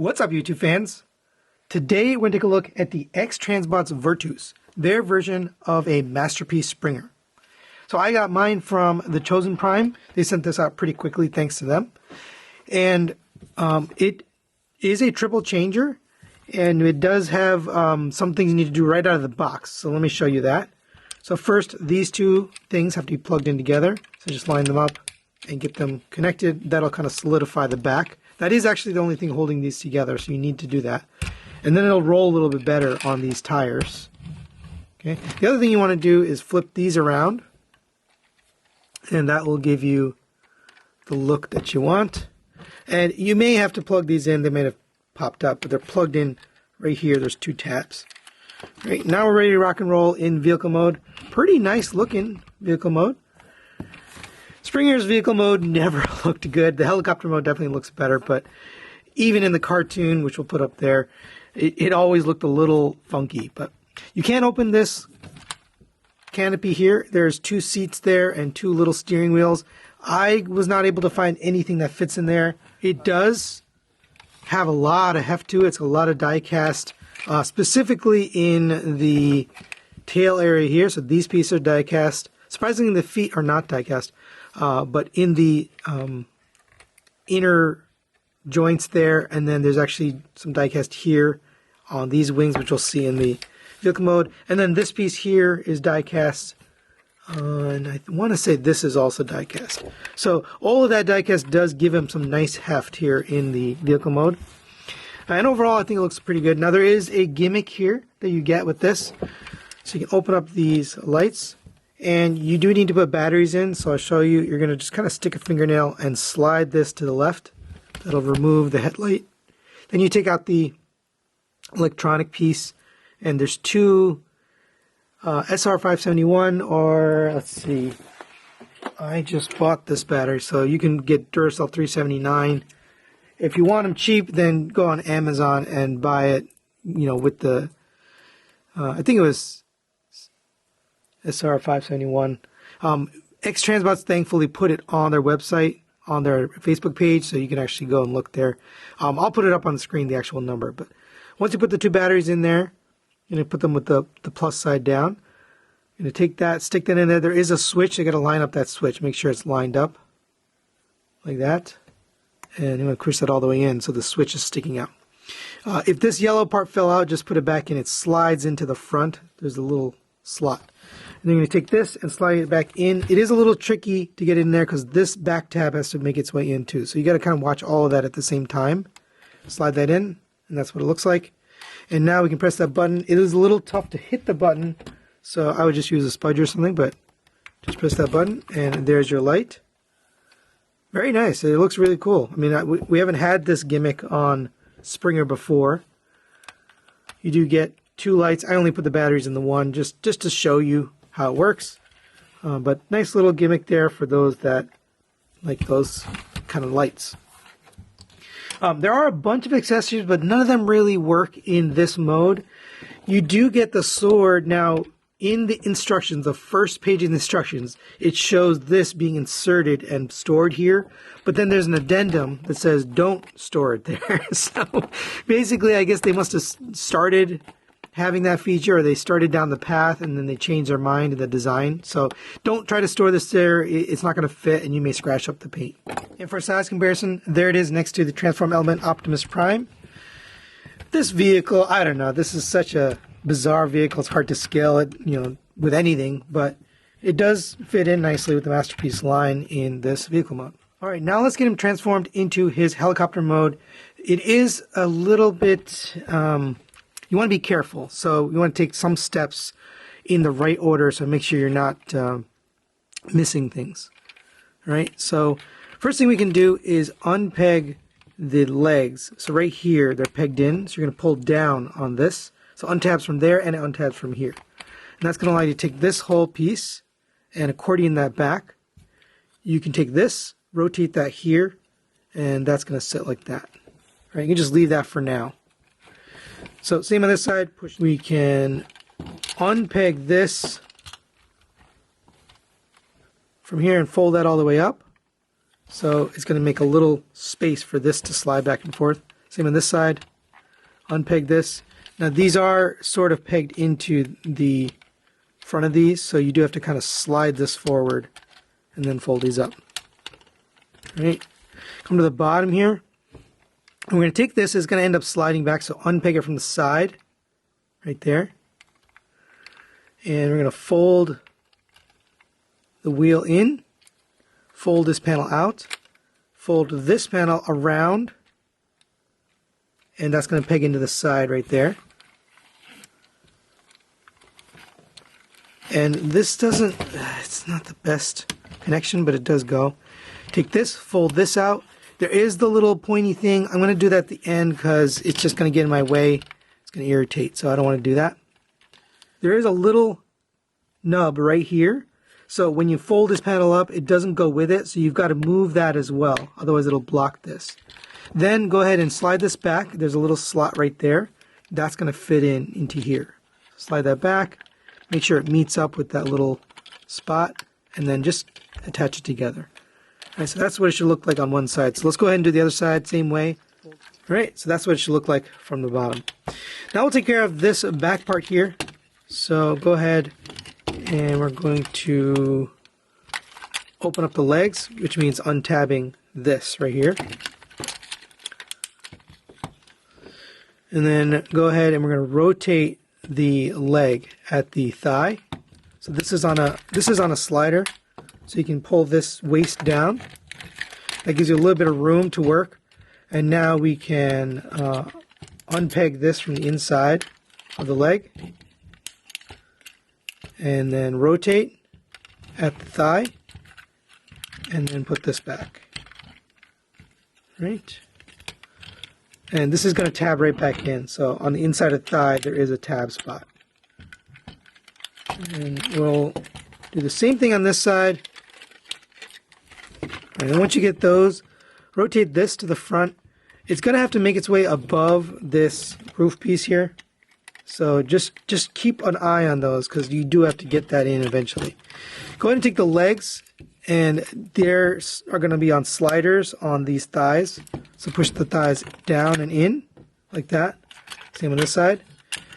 What's up, YouTube fans? Today we're going to take a look at the X-Transbots Virtus, their version of a masterpiece springer. So I got mine from the Chosen Prime. They sent this out pretty quickly, thanks to them. And it is a triple changer, and it does have some things you need to do right out of the box. So let me show you that. So first, these two things have to be plugged in together. So just line them up and get them connected. That'll kind of solidify the back. That is actually the only thing holding these together, so you need to do that. And then it'll roll a little bit better on these tires. Okay. The other thing you want to do is flip these around, and that will give you the look that you want. And you may have to plug these in. They may have popped up, but they're plugged in right here. There's two tabs. Right, now we're ready to rock and roll in vehicle mode. Pretty nice looking vehicle mode. Springer's vehicle mode never looked good. The helicopter mode definitely looks better, but even in the cartoon, which we'll put up there, it always looked a little funky. But you can't open this canopy here. There's two seats there and two little steering wheels. I was not able to find anything that fits in there. It does have a lot of heft to it. It's a lot of die cast, specifically in the tail area here. So these pieces are die cast. Surprisingly, the feet are not die cast. But in the inner joints there, and then there's actually some die cast here on these wings, which you'll see in the vehicle mode. And then this piece here is die cast, and I want to say this is also die cast. So all of that die cast does give him some nice heft here in the vehicle mode. And overall, I think it looks pretty good. Now there is a gimmick here that you get with this. So you can open up these lights. And you do need to put batteries in, so I'll show you. You're going to just kind of stick a fingernail and slide this to the left. That'll remove the headlight. Then you take out the electronic piece, and there's two SR571, or let's see, I just bought this battery, so you can get Duracell 379. If you want them cheap, then go on Amazon and buy it, you know, with the, I think it was SR571. X-Transbots thankfully put it on their website, on their Facebook page, so you can actually go and look there. I'll put it up on the screen, the actual number. But once you put the two batteries in there, you're going to put them with the plus side down. You're going to take that, stick that in there. There is a switch. You got to line up that switch. Make sure it's lined up like that. And you're going to push that all the way in so the switch is sticking out. If this yellow part fell out, just put it back in. It slides into the front. There's a little slot. And then you're going to take this and slide it back in. It is a little tricky to get in there because this back tab has to make its way in too. So you got to kind of watch all of that at the same time. Slide that in, and that's what it looks like. And now we can press that button. It is a little tough to hit the button, so I would just use a spudge or something, but just press that button, and there's your light. Very nice. It looks really cool. I mean, we haven't had this gimmick on Springer before. You do get two lights. I only put the batteries in the one just to show you how it works. But nice little gimmick there for those that like those kind of lights. There are a bunch of accessories, but none of them really work in this mode. You do get the sword. Now, in the instructions, the first page of the instructions, it shows this being inserted and stored here. But then there's an addendum that says don't store it there. So basically, I guess they must have started having that feature, or they started down the path and then they changed their mind in the design. So don't try to store this there. It's not going to fit and you may scratch up the paint. And for size comparison, there it is next to the Transform Element Optimus Prime. This vehicle, I don't know, this is such a bizarre vehicle. It's hard to scale it, you know, with anything, but it does fit in nicely with the Masterpiece line in this vehicle mode. All right, now let's get him transformed into his helicopter mode. It is a little bit, you want to be careful, so you want to take some steps in the right order, so make sure you're not missing things. All right, so first thing we can do is unpeg the legs. So right here, they're pegged in, so you're going to pull down on this. So untabs from there and it untabs from here. And that's going to allow you to take this whole piece and accordion that back. You can take this, rotate that here, and that's going to sit like that. All right, you can just leave that for now. So same on this side, push. We can unpeg this from here and fold that all the way up. So it's going to make a little space for this to slide back and forth. Same on this side. Unpeg this. Now these are sort of pegged into the front of these, so you do have to kind of slide this forward and then fold these up. All right. Come to the bottom here. And we're going to take this, it's going to end up sliding back, so unpeg it from the side, right there. And we're going to fold the wheel in, fold this panel out, fold this panel around, and that's going to peg into the side right there. And this doesn't, it's not the best connection, but it does go. Take this, fold this out. There is the little pointy thing. I'm going to do that at the end because it's just going to get in my way. It's going to irritate, so I don't want to do that. There is a little nub right here. So when you fold this panel up, it doesn't go with it, so you've got to move that as well. Otherwise, it'll block this. Then go ahead and slide this back. There's a little slot right there. That's going to fit into here. Slide that back. Make sure it meets up with that little spot, and then just attach it together. All right, so that's what it should look like on one side. So let's go ahead and do the other side, same way. All right, so that's what it should look like from the bottom. Now we'll take care of this back part here. So go ahead and we're going to open up the legs, which means untabbing this right here. And then go ahead and we're going to rotate the leg at the thigh. So this is on a slider, so you can pull this waist down. That gives you a little bit of room to work. And now we can unpeg this from the inside of the leg, and then rotate at the thigh, and then put this back. Right. And this is going to tab right back in. So on the inside of the thigh, there is a tab spot. And we'll do the same thing on this side. And then once you get those, rotate this to the front. It's going to have to make its way above this roof piece here. So just keep an eye on those, because you do have to get that in eventually. Go ahead and take the legs, and there are going to be on sliders on these thighs. So push the thighs down and in, like that. Same on this side.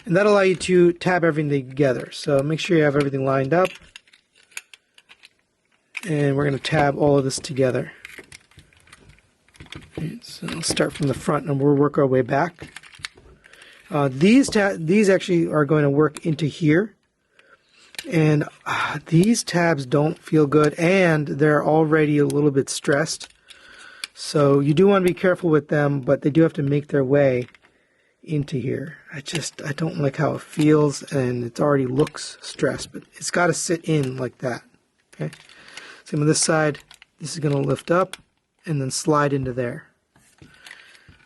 And that'll allow you to tab everything together. So make sure you have everything lined up. And we're going to tab all of this together. Okay, so let's start from the front and we'll work our way back. These actually are going to work into here. And these tabs don't feel good, and they're already a little bit stressed. So you do want to be careful with them, but they do have to make their way into here. I don't like how it feels, and it already looks stressed, but it's got to sit in like that. Okay. Same on this side. This is going to lift up and then slide into there.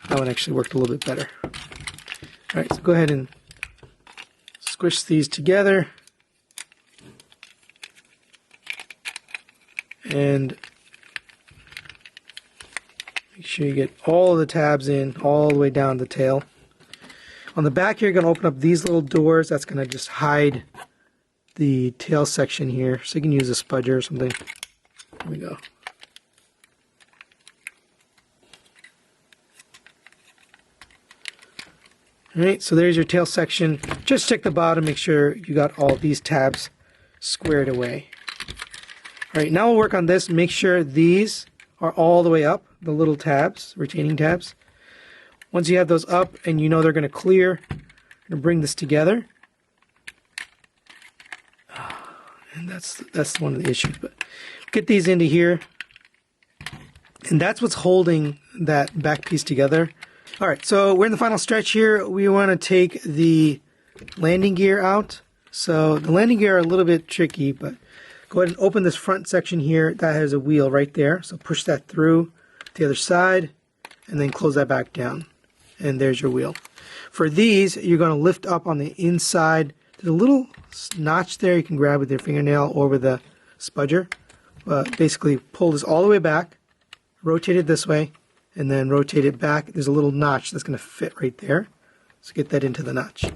That one actually worked a little bit better. All right, so go ahead and squish these together. And make sure you get all of the tabs in all the way down the tail. On the back here, you're going to open up these little doors. That's going to just hide the tail section here. So you can use a spudger or something. There we go. Alright, so there's your tail section. Just check the bottom, make sure you got all these tabs squared away. Alright, now we'll work on this. Make sure these are all the way up, the little tabs, retaining tabs. Once you have those up and you know they're going to clear, you're going to bring this together. And that's one of the issues. But get these into here. And that's what's holding that back piece together. Alright, so we're in the final stretch here. We want to take the landing gear out. So the landing gear are a little bit tricky, but go ahead and open this front section here. That has a wheel right there. So push that through to the other side and then close that back down. And there's your wheel. For these, you're going to lift up on the inside. There's a little notch there you can grab with your fingernail or with a spudger. But basically pull this all the way back, rotate it this way, and then rotate it back. There's a little notch that's going to fit right there. So get that into the notch. All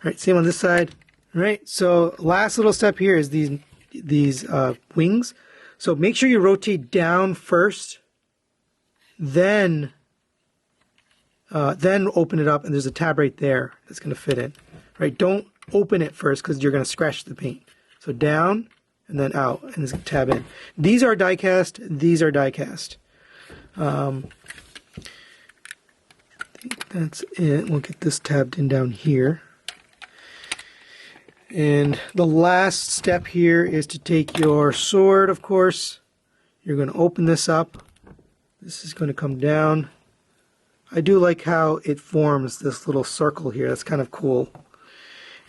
right, same on this side. All right, so last little step here is these wings. So make sure you rotate down first, then then open it up, and there's a tab right there that's going to fit in. Right? Don't open it first because you're going to scratch the paint. So down and then out, and there's a tab in. These are die cast. These are die cast. I think that's it. We'll get this tabbed in down here. And the last step here is to take your sword, of course. You're going to open this up. This is going to come down. I do like how it forms this little circle here. That's kind of cool.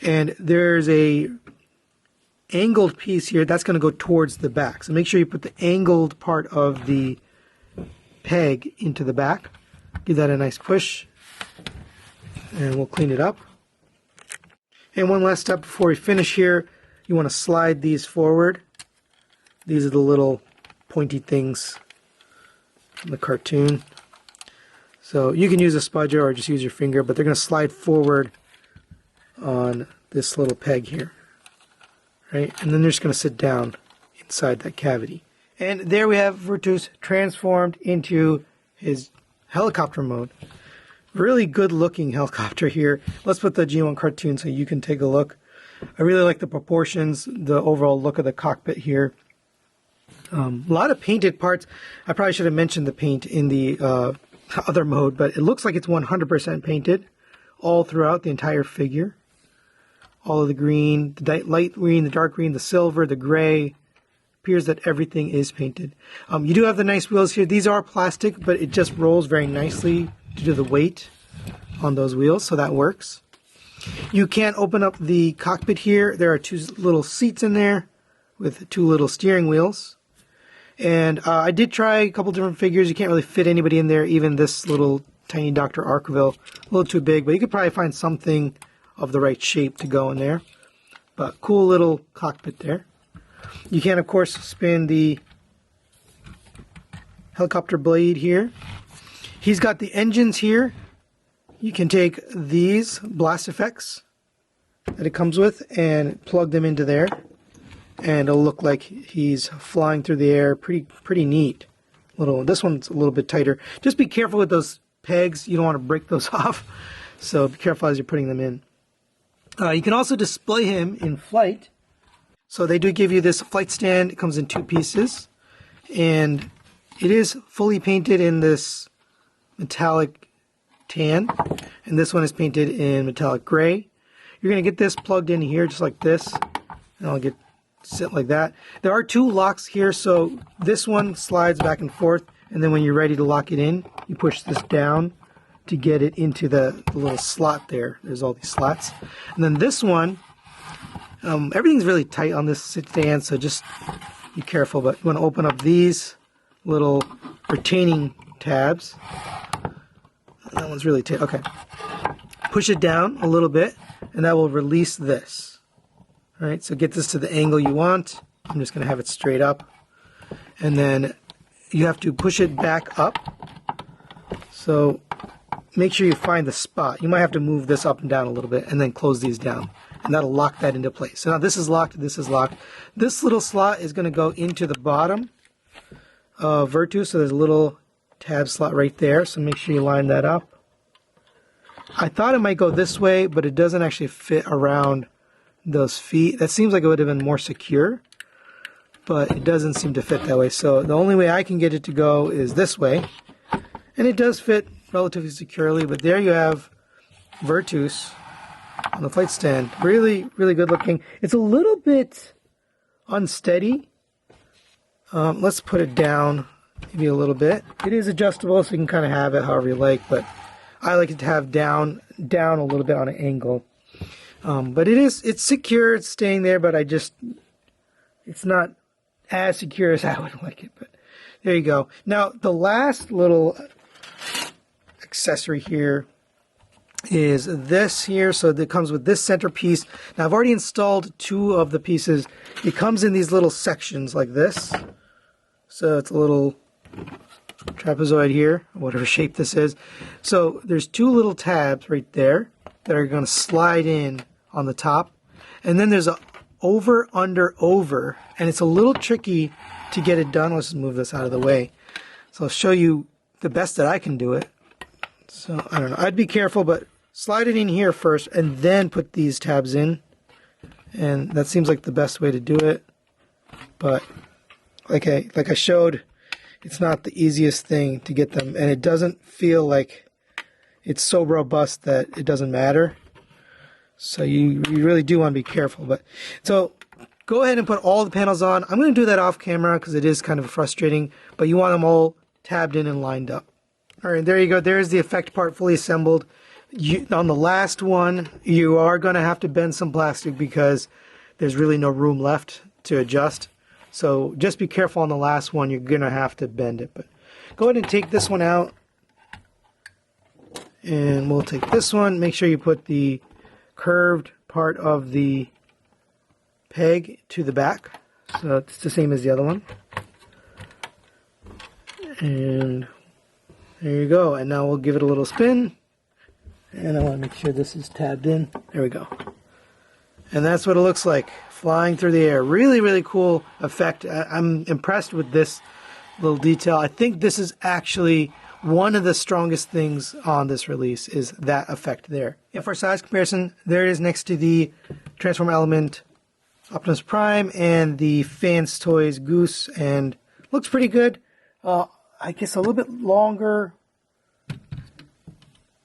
And there's a angled piece here that's going to go towards the back. So make sure you put the angled part of the peg into the back. Give that a nice push. And we'll clean it up. And one last step before we finish here, you want to slide these forward. These are the little pointy things from the cartoon. So you can use a spudger or just use your finger, but they're going to slide forward on this little peg here. Right? And then they're just going to sit down inside that cavity. And there we have Virtus transformed into his helicopter mode. Really good looking helicopter here. Let's put the G1 cartoon so you can take a look. I really like the proportions, the overall look of the cockpit here. A lot of painted parts. I probably should have mentioned the paint in the other mode, but it looks like it's 100% painted all throughout the entire figure. All of the green, the light green, the dark green, the silver, the gray. Appears that everything is painted. You do have the nice wheels here. These are plastic, but it just rolls very nicely due to the weight on those wheels, so that works. You can open up the cockpit here. There are two little seats in there with two little steering wheels. And I did try a couple different figures. You can't really fit anybody in there, even this little tiny Dr. Arkville. A little too big, but you could probably find something of the right shape to go in there. But cool little cockpit there. You can, of course, spin the helicopter blade here. He's got the engines here. You can take these blast effects that it comes with and plug them into there. And it'll look like he's flying through the air. Pretty neat. This one's a little bit tighter. Just be careful with those pegs. You don't want to break those off. So be careful as you're putting them in. You can also display him in flight. So they do give you this flight stand. It comes in two pieces. And it is fully painted in this metallic tan. And this one is painted in metallic gray. You're going to get this plugged in here just like this. And I'll sit like that. There are two locks here. So this one slides back and forth. And then when you're ready to lock it in, you push this down to get it into the little slot there. There's all these slots. And then this one, everything's really tight on this stand, so just be careful. But you want to open up these little retaining tabs. That one's really tight. Okay. Push it down a little bit, and that will release this. All right, so get this to the angle you want. I'm just going to have it straight up. And then you have to push it back up. So make sure you find the spot. You might have to move this up and down a little bit and then close these down. And that'll lock that into place. So now this is locked, this is locked. This little slot is going to go into the bottom of Virtus. So there's a little tab slot right there. So make sure you line that up. I thought it might go this way, but it doesn't actually fit around those feet. That seems like it would have been more secure, but it doesn't seem to fit that way. So the only way I can get it to go is this way. And it does fit relatively securely, but there you have Virtus on the flight stand. Really, really good looking. It's a little bit unsteady. Let's put it down maybe a little bit. It is adjustable, so you can kind of have it however you like, but I like it to have down a little bit on an angle. But it's secure, it's staying there, but it's not as secure as I would like it, but there you go. Now, the last little accessory here is this here. So it comes with this centerpiece. Now, I've already installed two of the pieces. It comes in these little sections like this. So it's a little trapezoid here, whatever shape this is. So there's two little tabs right there that are going to slide in on the top. And then there's a over, under, over. And it's a little tricky to get it done. Let's just move this out of the way. So I'll show you the best that I can do it. So I don't know. I'd be careful, but slide it in here first and then put these tabs in. And that seems like the best way to do it. But like I showed, it's not the easiest thing to get them, and it doesn't feel like it's so robust that it doesn't matter. So you really do want to be careful. But so go ahead and put all the panels on. I'm going to do that off camera because it is kind of frustrating, but you want them all tabbed in and lined up. All right, there you go. There's the effect part fully assembled. On the last one, you are going to have to bend some plastic because there's really no room left to adjust. So just be careful on the last one. You're going to have to bend it. But go ahead and take this one out. And we'll take this one. Make sure you put the curved part of the peg to the back. So it's the same as the other one. And there you go. And now we'll give it a little spin. And I want to make sure this is tabbed in. There we go. And that's what it looks like, flying through the air. Really, really cool effect. I'm impressed with this little detail. I think this is actually one of the strongest things on this release, is that effect there. And for size comparison, there it is next to the Transform Element Optimus Prime and the Fans Toys Goose, and looks pretty good. I guess a little bit longer,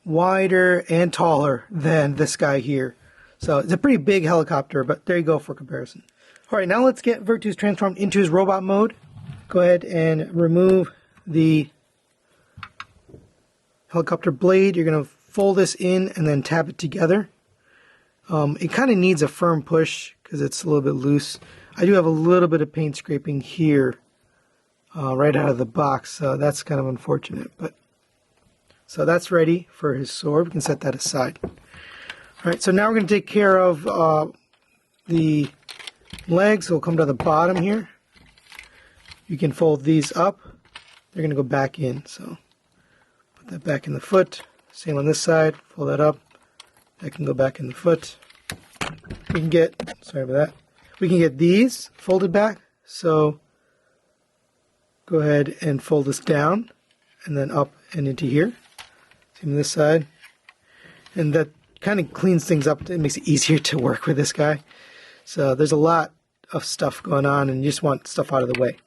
wider, and taller than this guy here. So it's a pretty big helicopter, but there you go for comparison. All right, now let's get Virtus transformed into his robot mode. Go ahead and remove the helicopter blade. You're going to fold this in and then tap it together. It kind of needs a firm push because it's a little bit loose. I do have a little bit of paint scraping here right out of the box, so that's kind of unfortunate. But so that's ready for his sword. We can set that aside. All right, so now we're going to take care of the legs. We'll come to the bottom here. You can fold these up. They're going to go back in. So put that back in the foot. Same on this side. Fold that up. That can go back in the foot. We can get, sorry about that. We can get these folded back. So go ahead and fold this down and then up and into here. Same on this side. And that kind of cleans things up. It makes it easier to work with this guy. So there's a lot of stuff going on and you just want stuff out of the way.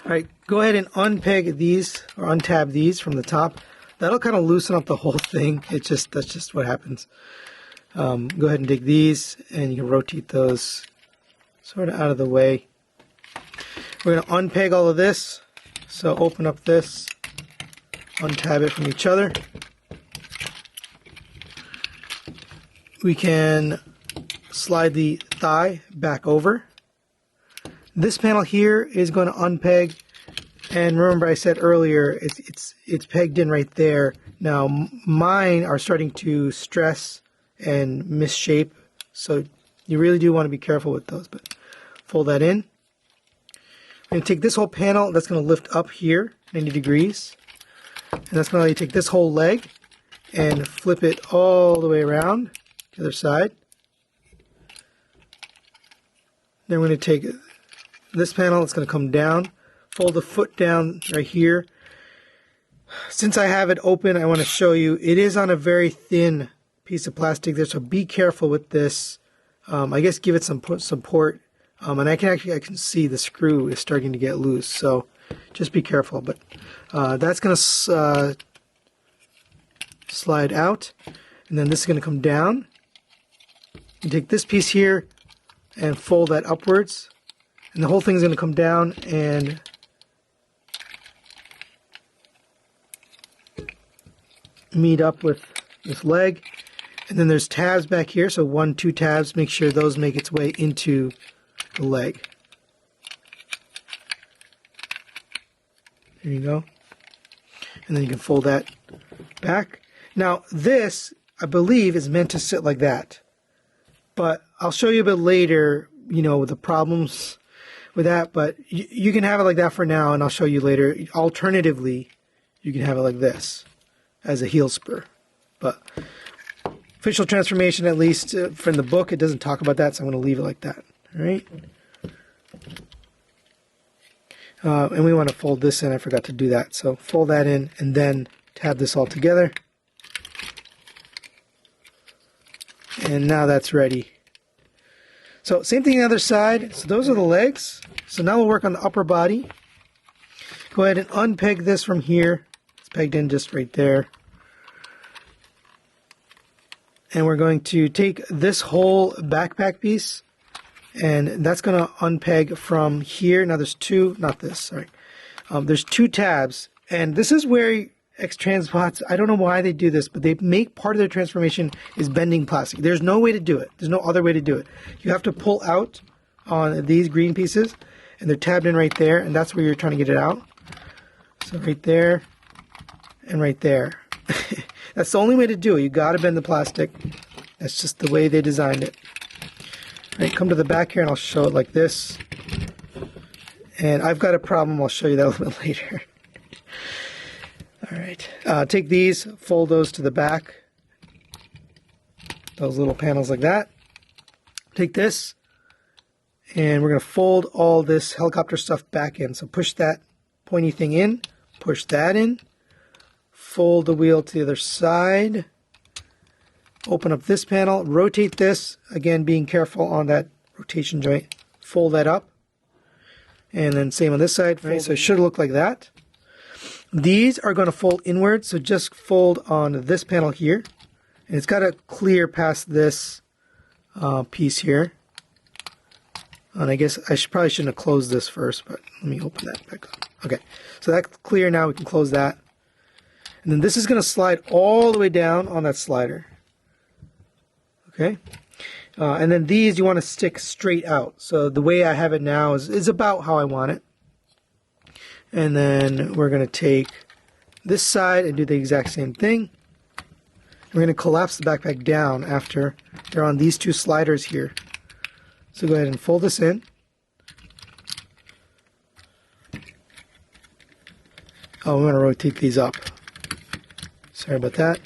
All right, go ahead and unpeg these or untab these from the top. That'll kind of loosen up the whole thing. That's just what happens. Go ahead and take these and you can rotate those sort of out of the way. We're going to unpeg all of this. So open up this, untab it from each other. We can slide the thigh back over. This panel here is going to unpeg, and remember I said earlier it's pegged in right there. Now mine are starting to stress and misshape, so you really do want to be careful with those. But fold that in. I'm going to take this whole panel, that's going to lift up here 90 degrees, and that's going to let you take this whole leg and flip it all the way around. The other side. Then we're going to take this panel, it's going to come down, fold the foot down right here. Since I have it open, I want to show you, it is on a very thin piece of plastic there, so be careful with this. I guess give it some support, and I can see the screw is starting to get loose, so just be careful. But that's going to slide out, and then this is going to come down. You take this piece here and fold that upwards, and the whole thing is going to come down and meet up with this leg. And then there's tabs back here, so 1, 2 tabs. Make sure those make its way into the leg. There you go. And then you can fold that back. Now this, I believe, is meant to sit like that. But I'll show you a bit later, with the problems with that. But you can have it like that for now, and I'll show you later. Alternatively, you can have it like this as a heel spur. But official transformation, at least from the book, it doesn't talk about that, so I'm going to leave it like that. All right. And we want to fold this in. I forgot to do that. So fold that in and then tab this all together. And now that's ready. So same thing on the other side. So those are the legs. So now we'll work on the upper body. Go ahead and unpeg this from here. It's pegged in just right there. And we're going to take this whole backpack piece, and that's going to unpeg from here. Now there's two, not this, sorry. There's two tabs, and this is where X-Transbots, I don't know why they do this, but they make part of their transformation is bending plastic. There's no way to do it. There's no other way to do it. You have to pull out on these green pieces, and they're tabbed in right there, and that's where you're trying to get it out. So right there, and right there. That's the only way to do it. You got to bend the plastic. That's just the way they designed it. All right, come to the back here and I'll show it like this. And I've got a problem. I'll show you that a little bit later. All right, take these, fold those to the back. Those little panels like that. Take this, and we're going to fold all this helicopter stuff back in. So push that pointy thing in, push that in. Fold the wheel to the other side, open up this panel, rotate this, again being careful on that rotation joint, fold that up, and then same on this side, so it should look like that. These are going to fold inward, so just fold on this panel here, and it's got to clear past this piece here. And I guess I probably shouldn't have closed this first, but let me open that back up. Okay, so that's clear now, we can close that. And then this is going to slide all the way down on that slider. Okay? And then these you want to stick straight out. So the way I have it now is about how I want it. And then we're going to take this side and do the exact same thing. We're going to collapse the backpack down after they're on these two sliders here. So go ahead and fold this in. Oh, I'm going to rotate these up. Sorry about that.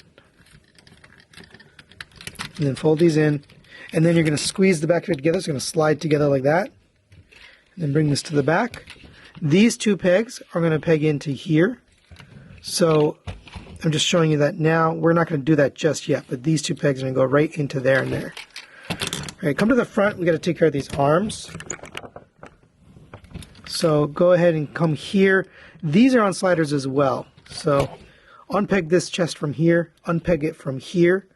And then fold these in. And then you're going to squeeze the back of it together. It's going to slide together like that. And then bring this to the back. These two pegs are going to peg into here. So I'm just showing you that now. We're not going to do that just yet. But these two pegs are going to go right into there and there. All right, come to the front. we got to take care of these arms. So go ahead and come here. These are on sliders as well. So unpeg this chest from here, unpeg it from here,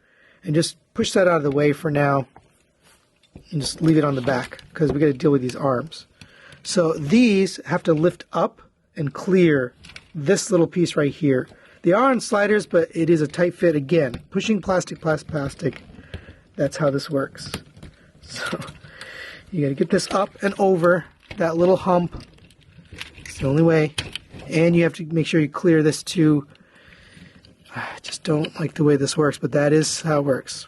and just push that out of the way for now, and just leave it on the back because we got to deal with these arms. So these have to lift up and clear this little piece right here. They are on sliders, but it is a tight fit again. Pushing plastic past plastic. That's how this works. So you got to get this up and over that little hump. It's the only way. And you have to make sure you clear this too. I just don't like the way this works, but that is how it works.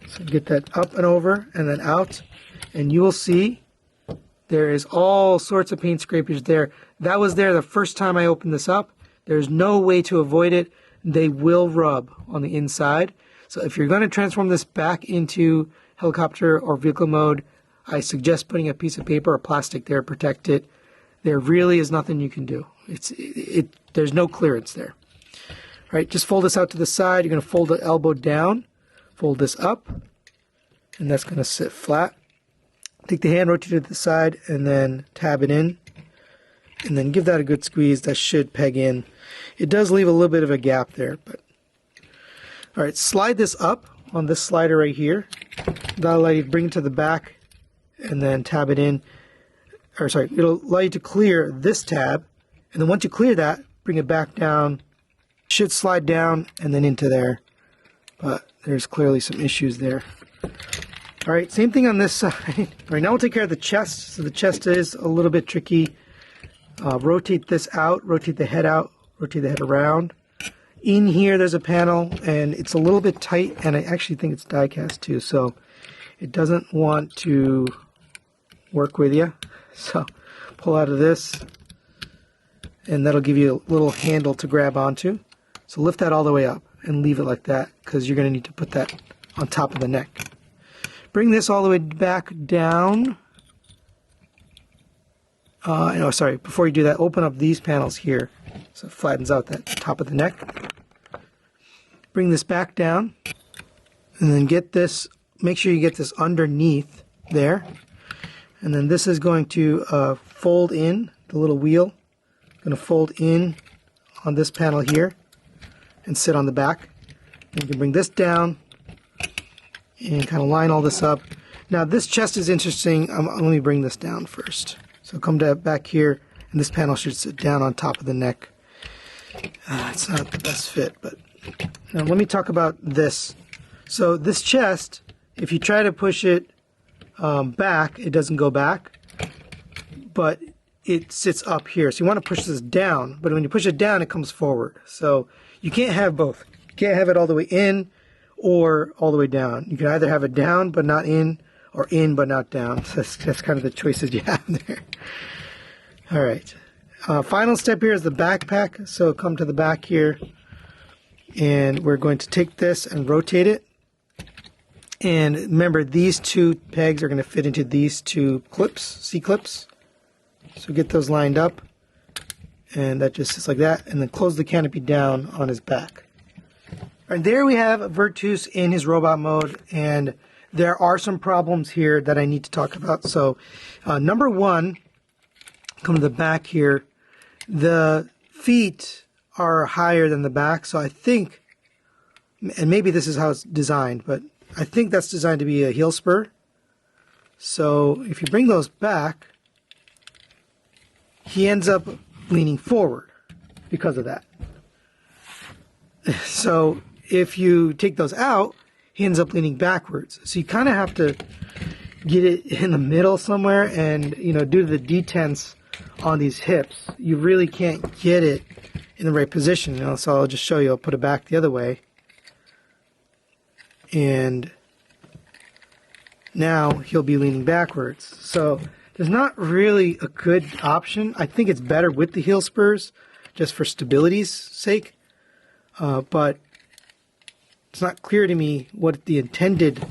So get that up and over and then out, and you will see there is all sorts of paint scrapage there. That was there the first time I opened this up. There's no way to avoid it. They will rub on the inside. So if you're going to transform this back into helicopter or vehicle mode, I suggest putting a piece of paper or plastic there to protect it. There really is nothing you can do. There's no clearance there. All right, just fold this out to the side. You're going to fold the elbow down, fold this up, and that's going to sit flat. Take the hand, rotate it to the side, and then tab it in, and then give that a good squeeze. That should peg in. It does leave a little bit of a gap there, but all right, slide this up on this slider right here. That'll allow you to bring it to the back, and then tab it in. Or sorry, it'll allow you to clear this tab, and then once you clear that, bring it back down. Should slide down and then into there, but there's clearly some issues there. All right, same thing on this side. All right, now we'll take care of the chest. So the chest is a little bit tricky. Rotate this out, rotate the head out, rotate the head around. In here there's a panel, and it's a little bit tight, and I actually think it's die cast too, so it doesn't want to work with you. So pull out of this, and that'll give you a little handle to grab onto. So lift that all the way up and leave it like that, because you're going to need to put that on top of the neck. Bring this all the way back down. Before you do that, open up these panels here so it flattens out that top of the neck. bring this back down, and then get this, make sure you get this underneath there. And then this is going to fold in, the little wheel, going to fold in on this panel here and sit on the back. And you can bring this down and kind of line all this up. Now this chest is interesting. Let me bring this down first. So come back here, and this panel should sit down on top of the neck. It's not the best fit, but now let me talk about this. So this chest, if you try to push it back, it doesn't go back, but it sits up here. So you want to push this down, but when you push it down, it comes forward. So you can't have both. You can't have it all the way in or all the way down. You can either have it down but not in, or in but not down. So that's kind of the choices you have there. All right. Final step here is the backpack. So come to the back here, and we're going to take this and rotate it. And remember, these two pegs are going to fit into these two clips, C-clips. So get those lined up, and that just sits like that, and then close the canopy down on his back. All right, there we have Virtus in his robot mode, and there are some problems here that I need to talk about. So number one, come to the back here, the feet are higher than the back, so I think, and maybe this is how it's designed, but I think that's designed to be a heel spur. So if you bring those back, he ends up leaning forward because of that. So if you take those out, he ends up leaning backwards. So you kind of have to get it in the middle somewhere, and due to the detents on these hips, you really can't get it in the right position. So I'll just show you. I'll put it back the other way. And now he'll be leaning backwards. So there's not really a good option. I think it's better with the heel spurs, just for stability's sake. But it's not clear to me what the intended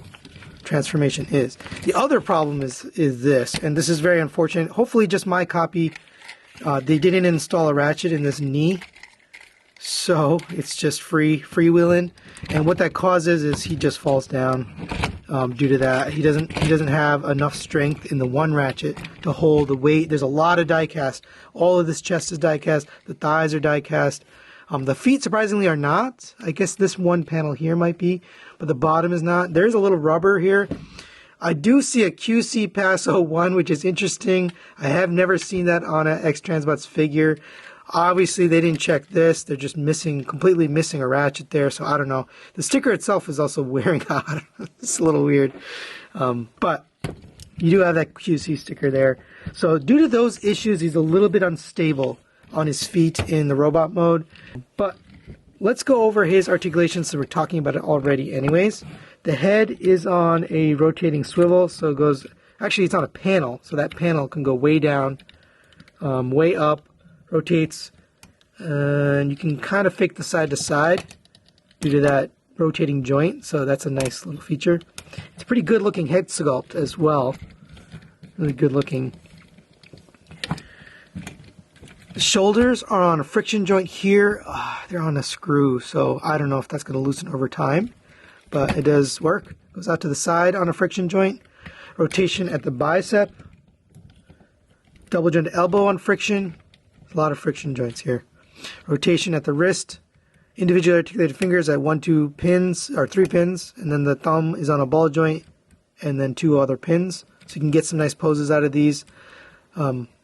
transformation is. The other problem is this, and this is very unfortunate. Hopefully just my copy, they didn't install a ratchet in this knee. So it's just freewheeling, and what that causes is he just falls down due to that. He doesn't have enough strength in the one ratchet to hold the weight. There's a lot of die cast. All of this chest is die cast. The thighs are die cast. The feet surprisingly are not. I guess this one panel here might be, but the bottom is not. There's a little rubber here. I do see a QC Pass 01, which is interesting. I have never seen that on an X-Transbots figure. Obviously, they didn't check this. They're just completely missing a ratchet there, so I don't know. The sticker itself is also wearing out. It's a little weird. But you do have that QC sticker there. So due to those issues, he's a little bit unstable on his feet in the robot mode. But let's go over his articulation, so we're talking about it already anyways. The head is on a rotating swivel, so it goes... Actually, it's on a panel, so that panel can go way down, way up, rotates, and you can kind of fake the side to side due to that rotating joint, so that's a nice little feature. It's a pretty good looking head sculpt as well. Really good looking. The shoulders are on a friction joint here. They're on a screw, so I don't know if that's going to loosen over time, but it does work. Goes out to the side on a friction joint. Rotation at the bicep. Double jointed elbow on friction. A lot of friction joints here. Rotation at the wrist. Individually articulated fingers at 2 pins, or 3 pins, and then the thumb is on a ball joint, and then 2 other pins. So you can get some nice poses out of these.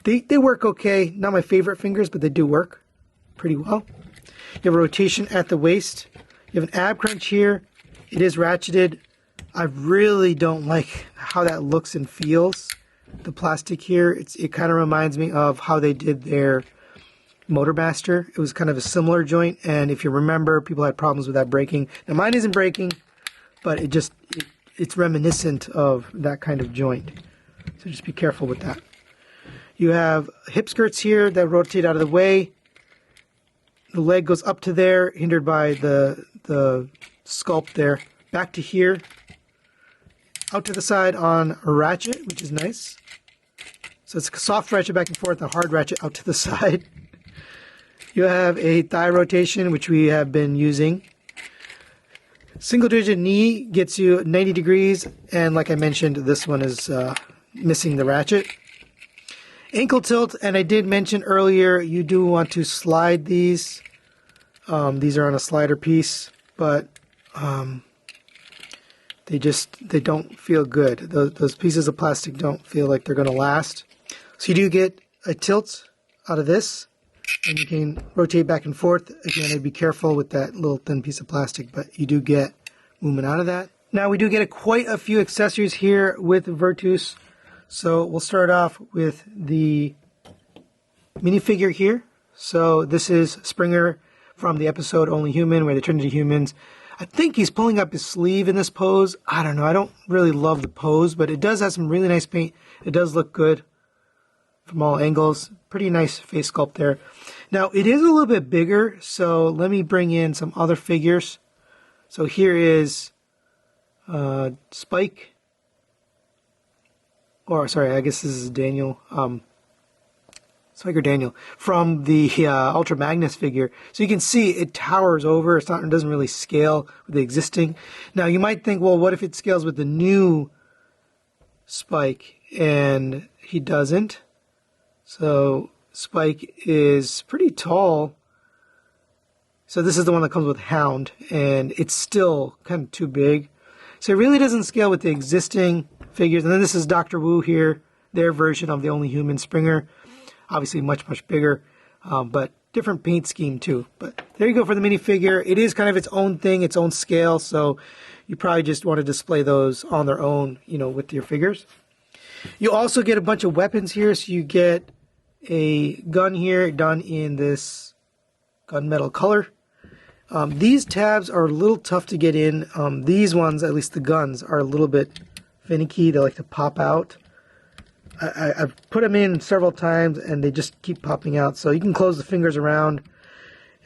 They work okay. Not my favorite fingers, but they do work pretty well. You have a rotation at the waist. You have an ab crunch here. It is ratcheted. I really don't like how that looks and feels. The plastic here, it kind of reminds me of how they did their Motormaster. It was kind of a similar joint, and if you remember, people had problems with that breaking. Now mine isn't breaking, but it's reminiscent of that kind of joint. So just be careful with that. You have hip skirts here that rotate out of the way. The leg goes up to there, hindered by the sculpt there. Back to here. Out to the side on a ratchet, which is nice. So it's a soft ratchet back and forth, a hard ratchet out to the side. You have a thigh rotation, which we have been using. Single digit knee gets you 90 degrees, and like I mentioned, this one is missing the ratchet. Ankle tilt, and I did mention earlier, you do want to slide these. These are on a slider piece, but they don't feel good. Those pieces of plastic don't feel like they're going to last. So you do get a tilt out of this, and you can rotate back and forth. Again, I'd be careful with that little thin piece of plastic, but you do get movement out of that. Now we do get quite a few accessories here with Virtus. So we'll start off with the minifigure here. So this is Springer from the episode Only Human, where they turn into humans. I think he's pulling up his sleeve in this pose. I don't know. I don't really love the pose, but it does have some really nice paint. It does look good from all angles. Pretty nice face sculpt there. Now, it is a little bit bigger, so let me bring in some other figures. So here is Spike. Or, sorry, I guess this is Daniel. Spike or Daniel from the Ultra Magnus figure. So you can see it towers over. It doesn't really scale with the existing. Now, you might think, well, what if it scales with the new Spike? And he doesn't. So Spike is pretty tall. So this is the one that comes with Hound, and it's still kind of too big. So it really doesn't scale with the existing figures. And then this is Dr. Wu here, their version of the Only Human Springer. Obviously much, much bigger, but different paint scheme too. But there you go for the minifigure. It is kind of its own thing, its own scale, so you probably just want to display those on their own, you know, with your figures. You also get a bunch of weapons here. So you get a gun here done in this gunmetal color. These tabs are a little tough to get in. These ones, at least the guns, are a little bit finicky. They like to pop out. I've put them in several times and they just keep popping out. So you can close the fingers around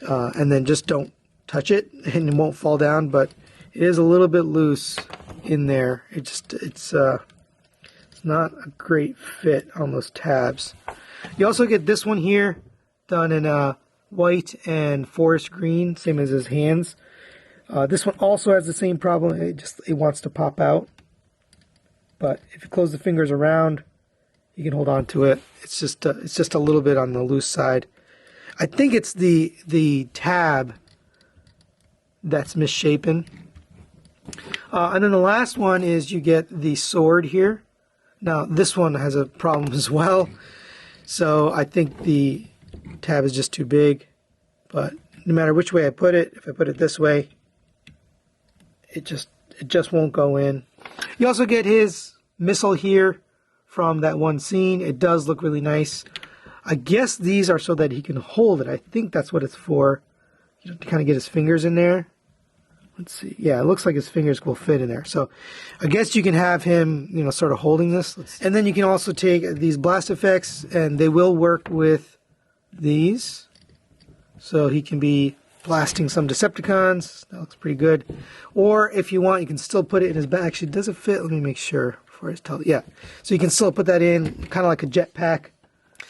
and then just don't touch it and it won't fall down. But it is a little bit loose in there. It's not a great fit on those tabs. You also get this one here done in white and forest green, same as his hands. This one also has the same problem. It wants to pop out. But if you close the fingers around, you can hold on to it. It's just a little bit on the loose side. I think it's the tab that's misshapen. And then the last one is you get the sword here. Now this one has a problem as well. So I think the tab is just too big. But no matter which way I put it, if I put it this way, it just won't go in. You also get his missile here from that one scene. It does look really nice. I guess these are so that he can hold it. I think that's what it's for. You have to kind of get his fingers in there. Let's see. Yeah, it looks like his fingers will fit in there. So I guess you can have him, you know, sort of holding this. And then you can also take these blast effects, and they will work with these. So he can be blasting some Decepticons. That looks pretty good. Or if you want, you can still put it in his back. Actually, does it fit? Let me make sure before I tell you. Yeah. So you can still put that in, kind of like a jetpack.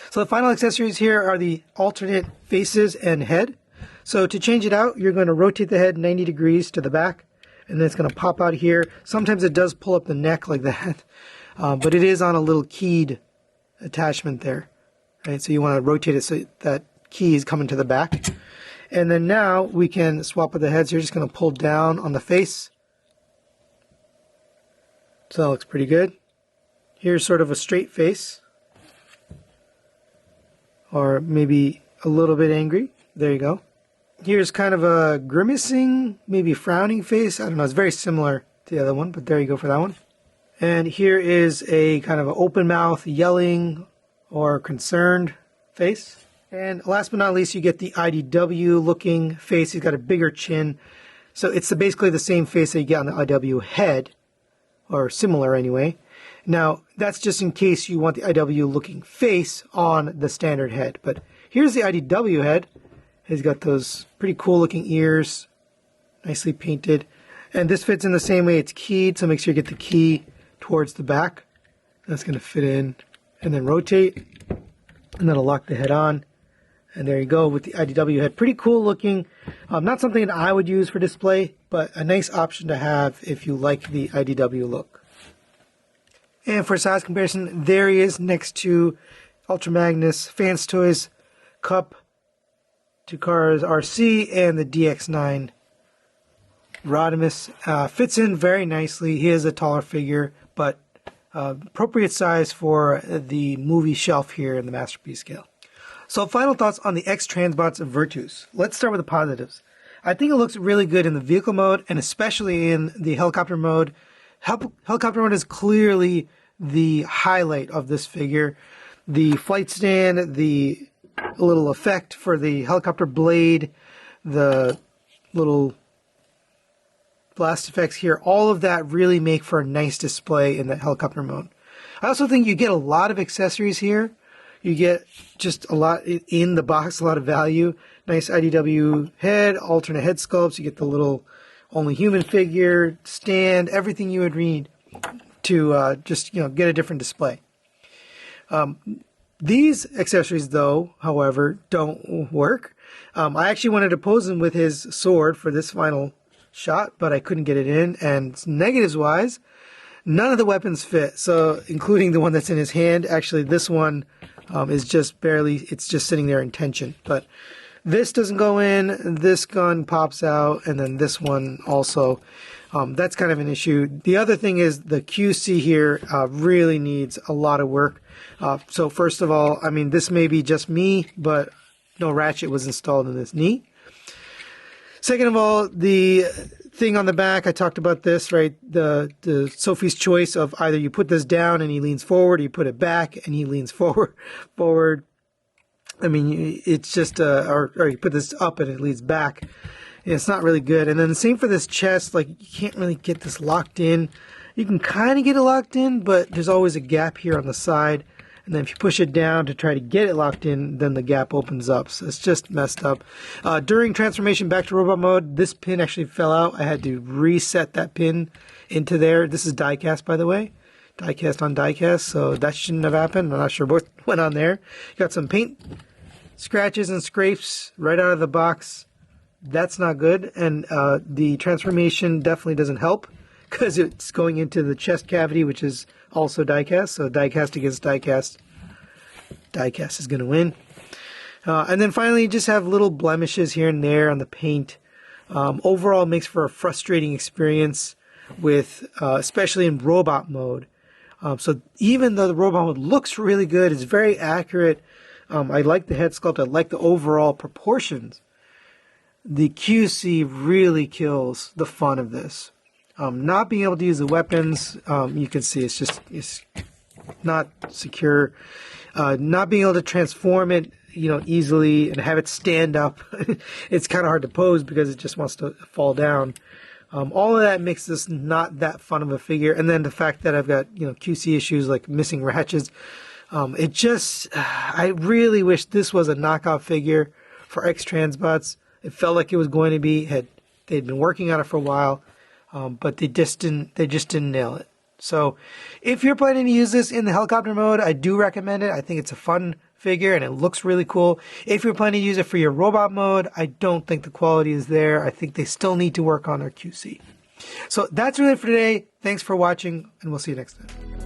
So the final accessories here are the alternate faces and head. So to change it out, you're going to rotate the head 90 degrees to the back, and then it's going to pop out here. Sometimes it does pull up the neck like that, but it is on a little keyed attachment there. Right? So you want to rotate it so that key is coming to the back. And then now we can swap with the heads. You're just going to pull down on the face. So that looks pretty good. Here's sort of a straight face, or maybe a little bit angry. There you go. Here's kind of a grimacing, maybe frowning face. I don't know, it's very similar to the other one, but there you go for that one. And here is a kind of an open mouth, yelling, or concerned face. And last but not least, you get the IDW looking face. He's got a bigger chin. So it's basically the same face that you get on the IW head, or similar anyway. Now, that's just in case you want the IW looking face on the standard head. But here's the IDW head. He's got those pretty cool looking ears, nicely painted. And this fits in the same way. It's keyed, so make sure you get the key towards the back. That's going to fit in, and then rotate, and that'll lock the head on. And there you go with the IDW head. Pretty cool looking. Not something that I would use for display, but a nice option to have if you like the IDW look. And for size comparison, there he is next to Ultra Magnus, Fans Toys, Cup, Tucara's RC, and the DX9 Rodimus. Fits in very nicely. He is a taller figure, but appropriate size for the movie shelf here in the Masterpiece scale. So final thoughts on the X-Transbots Virtus. Let's start with the positives. I think it looks really good in the vehicle mode, and especially in the helicopter mode. Helicopter mode is clearly the highlight of this figure. The flight stand, the little effect for the helicopter blade, the little blast effects here, all of that really make for a nice display in that helicopter mode. I also think you get a lot of accessories here. You get just a lot in the box, a lot of value. Nice IDW head, alternate head sculpts. You get the little only human figure, stand, everything you would need to just get a different display. These accessories, though, however, don't work. I actually wanted to pose him with his sword for this final shot, but I couldn't get it in. And negatives-wise, none of the weapons fit. So, including the one that's in his hand, actually, this one is just barely, it's just sitting there in tension. But this doesn't go in, this gun pops out, and then this one also. That's kind of an issue. The other thing is the QC here really needs a lot of work. So first of all, I mean, this may be just me, but no ratchet was installed in this knee. Second of all, the thing on the back, I talked about this, right? The Sophie's choice of either you put this down and he leans forward, or you put it back and he leans forward. I mean, it's just, or you put this up and it leans back. It's not really good. And then the same for this chest, like you can't really get this locked in. You can kind of get it locked in, but there's always a gap here on the side. And then if you push it down to try to get it locked in, then the gap opens up. So it's just messed up. During transformation back to robot mode, this pin actually fell out. I had to reset that pin into there. This is die-cast, by the way. Die-cast on die-cast, so that shouldn't have happened. I'm not sure what went on there. Got some paint scratches and scrapes right out of the box. That's not good. And the transformation definitely doesn't help, because it's going into the chest cavity, which is also die-cast. So die-cast against die-cast, die-cast is going to win. And then finally, you just have little blemishes here and there on the paint. Overall, it makes for a frustrating experience with, especially in robot mode. So even though the robot mode looks really good, it's very accurate. I like the head sculpt. I like the overall proportions. The QC really kills the fun of this. Not being able to use the weapons, you can see it's not secure. Not being able to transform it, easily and have it stand up. It's kind of hard to pose because it just wants to fall down. All of that makes this not that fun of a figure. And then the fact that I've got, QC issues like missing ratchets. I really wish this was a knockoff figure for X-Transbots. It felt like it was going to be. They'd been working on it for a while. But they just didn't nail it. So if you're planning to use this in the helicopter mode, I do recommend it. I think it's a fun figure and it looks really cool. If you're planning to use it for your robot mode, I don't think the quality is there. I think they still need to work on their QC. So that's really it for today. Thanks for watching, and we'll see you next time.